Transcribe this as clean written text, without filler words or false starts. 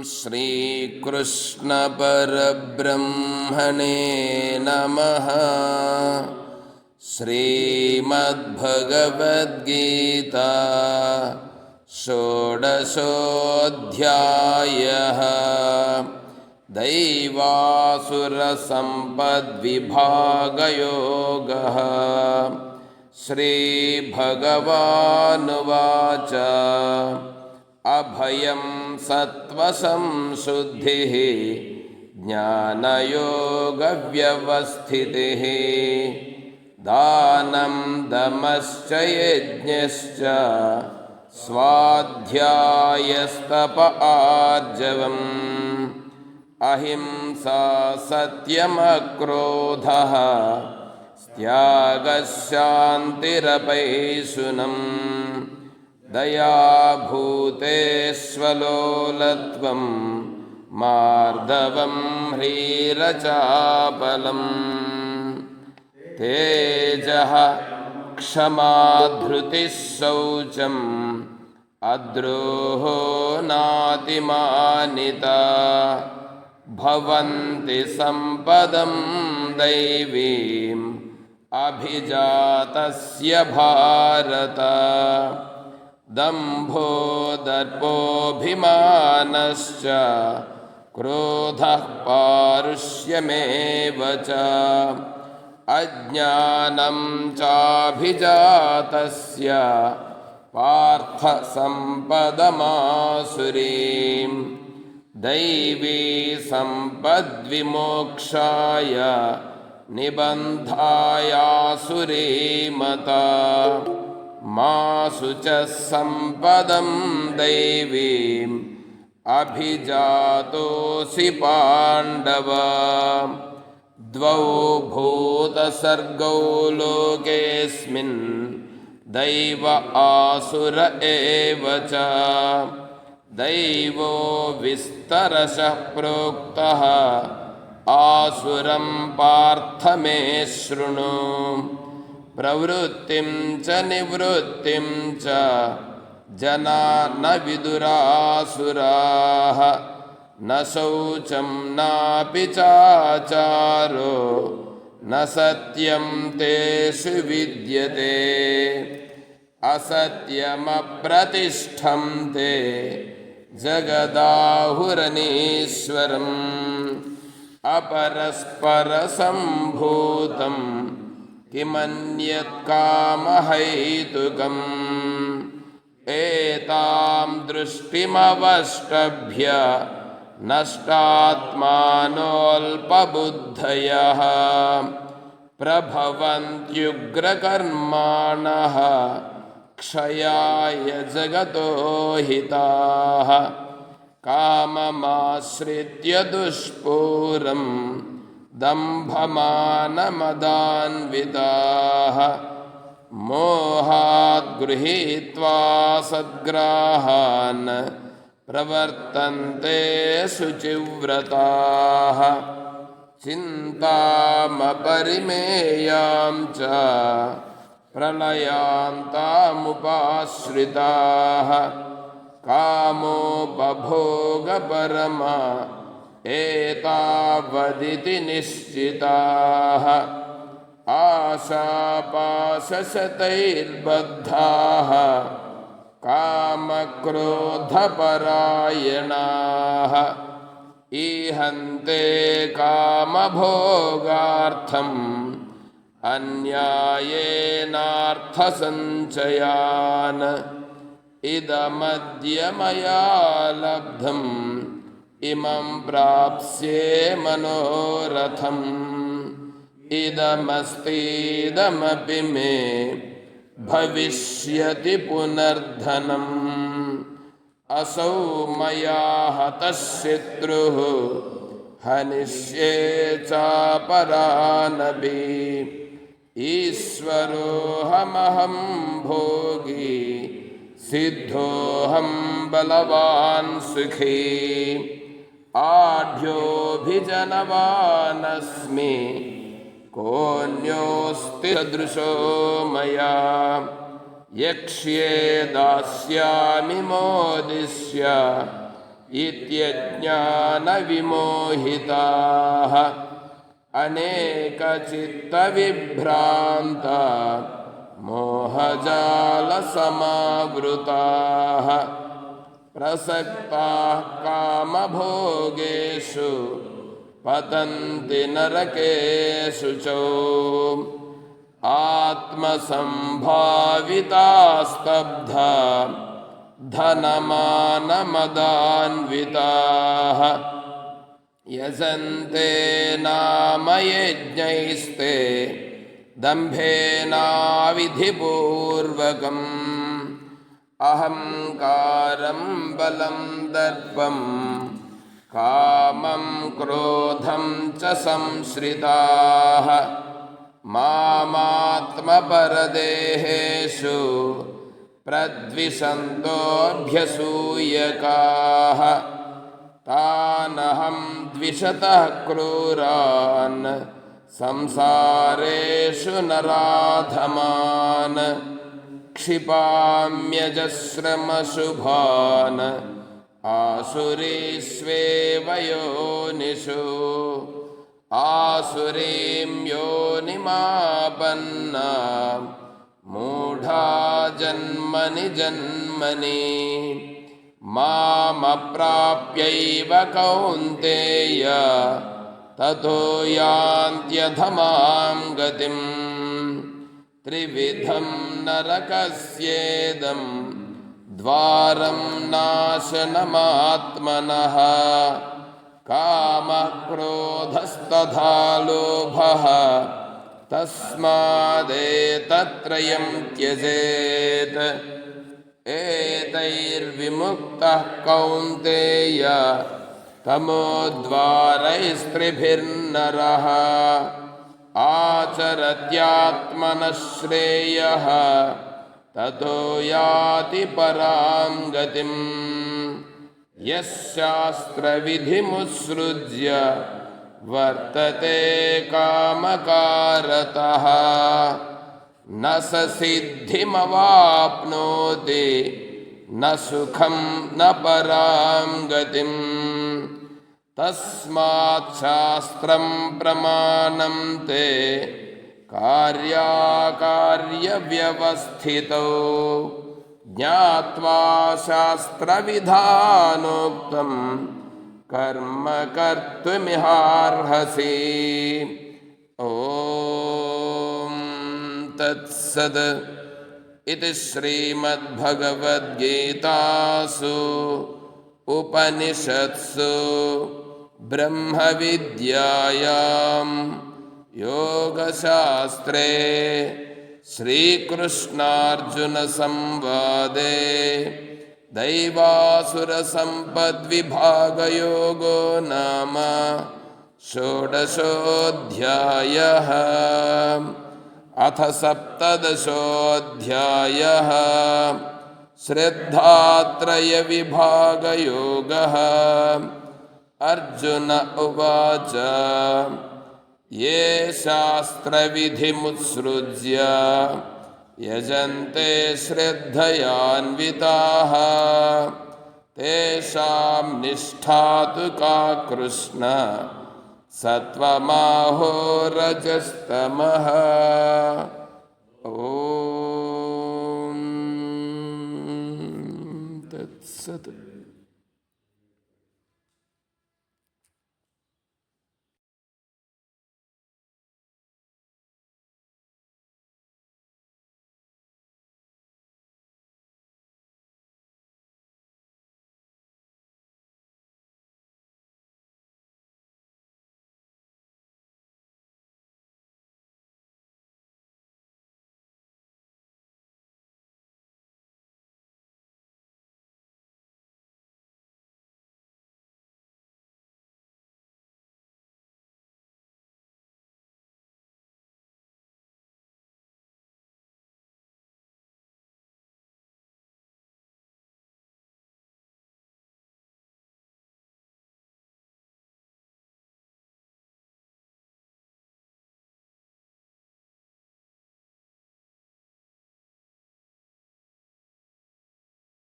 श्रीकृष्ण परब्रह्मणे नमः। श्रीमद्भगवद्गीता षोडशोऽध्यायः। दैवासुरसम्पद्विभागयोगः। श्रीभगवानुवाच अभयं सत्त्वसंशुद्धिः ज्ञानयोगव्यवस्थितिः दानं दमश्च यज्ञश्च स्वाध्यायस्तप आर्जवम् अहिंसा सत्यमक्रोधः त्यागः शान्तिरपैशुनम् दयाभूतेष्वलोलत्वं मार्दवं ह्रीरचापलम् तेजः क्षमा धृतिः शौचम् अद्रोहो नातिमानिता भवन्ति सम्पदं दैवीम् अभिजातस्य भारत दम्भो दर्पोऽभिमानश्च क्रोधः पारुष्यमेव च अज्ञानं चाभिजातस्य पार्थ सम्पदमासुरीं दैवी सम्पद्विमोक्षाय निबन्धायासुरीमता मासु च सम्पदं दैवीम् अभिजातोऽसि पाण्डव द्वौ भूतसर्गौ लोकेऽस्मिन् दैव आसुर एव च दैवो विस्तरशः प्रोक्तः आसुरं पार्थ मे शृणु प्रवृत्तिं च निवृत्तिं च जना न विदुरासुराः न शौचं नापि चाचारो न सत्यं तेषु विद्यते असत्यमप्रतिष्ठं ते जगदाहुरनीश्वरम् अपरस्परसम्भूतम् किमन्यत् कामहैतुकम् एतां दृष्टिमवष्टभ्य नष्टात्मानोऽल्पबुद्धयः प्रभवन्त्युग्रकर्माणः क्षयाय जगतो हिताः काममाश्रित्य दुष्पूरम् दम्भमानमदान्विताः मोहात् गृहीत्वा सद्ग्राहान् प्रवर्तन्ते शुचिव्रताः चिन्तामपरिमेयां च प्रलयान्तामुपाश्रिताः कामोपभोगपरमा एतावदिति निश्चिताः आशापाशशतैर्बद्धाः कामक्रोधपरायणाः ईहन्ते कामभोगार्थम् अन्यायेनार्थसञ्चयान् इदमद्य मया लब्धम् इमं प्राप्स्ये मनोरथम् इदमस्तीदमपि मे भविष्यति पुनर्धनम् असौ मया हतः शत्रुः हनिष्ये चापरानपि ईश्वरोऽहमहं भोगी सिद्धोऽहं बलवान् सुखी आढ्योऽभिजनवानस्मि कोऽन्योऽस्ति सदृशो मया यक्ष्ये दास्यामि मोदिष्य इत्यज्ञानविमोहिताः अनेकचित्तविभ्रान्ता मोहजालसमावृताः प्रसक्ताः कामभोगेषु पतन्ति नरकेषु च आत्मसम्भावितास्तब्धा धनमानमदान्विताः यजन्ते नाम यज्ञैस्ते दम्भेनाविधिपूर्वकम् अहङ्कारं बलं दर्पं कामं क्रोधं च संश्रिताः मामात्मपरदेहेषु प्रद्विषन्तोऽभ्यसूयकाः तानहं द्विषतः क्रूरान् संसारेषु नराधमान् क्षिपाम्यजस्रमशुभान् आसुरीष्वेव योनिषु आसुरीं योनिमापन्ना मूढा जन्मनि जन्मनि मामप्राप्यैव कौन्तेय ततो यान्त्यधमां गतिम् त्रिविधं नरकस्येदं द्वारं नाशनमात्मनः कामः क्रोधस्तथा लोभः तस्मादेतत्त्रयं त्यजेत् एतैर्विमुक्तः कौन्तेय तमोद्वारैस्त्रिभिर्नरः आचरत्यात्मनः श्रेयः ततो याति परां गतिम् यः शास्त्रविधिमुत्सृज्य वर्तते कामकारतः न स सिद्धिमवाप्नोति न सुखं न परां गतिम् तस्मात् शास्त्रं प्रमाणं ते कार्याकार्यव्यवस्थितौ ज्ञात्वा शास्त्रविधानोक्तं कर्म कर्तुमिहार्हसि। ॐ तत्सत् इति श्रीमद्भगवद्गीतासु उपनिषत्सु ब्रह्मविद्यायां योगशास्त्रे श्रीकृष्णार्जुनसंवादे दैवासुरसम्पद्विभागयोगो नाम षोडशोऽध्यायः। अथ सप्तदशोऽध्यायः श्रद्धात्रयविभागयोगः। अर्जुन उवाच ये शास्त्रविधिमुत्सृज्य यजन्ते श्रद्धयान्विताः तेषां निष्ठा तु का कृष्ण सत्त्वमाहो रजस्तमः। ॐ तत्सत्।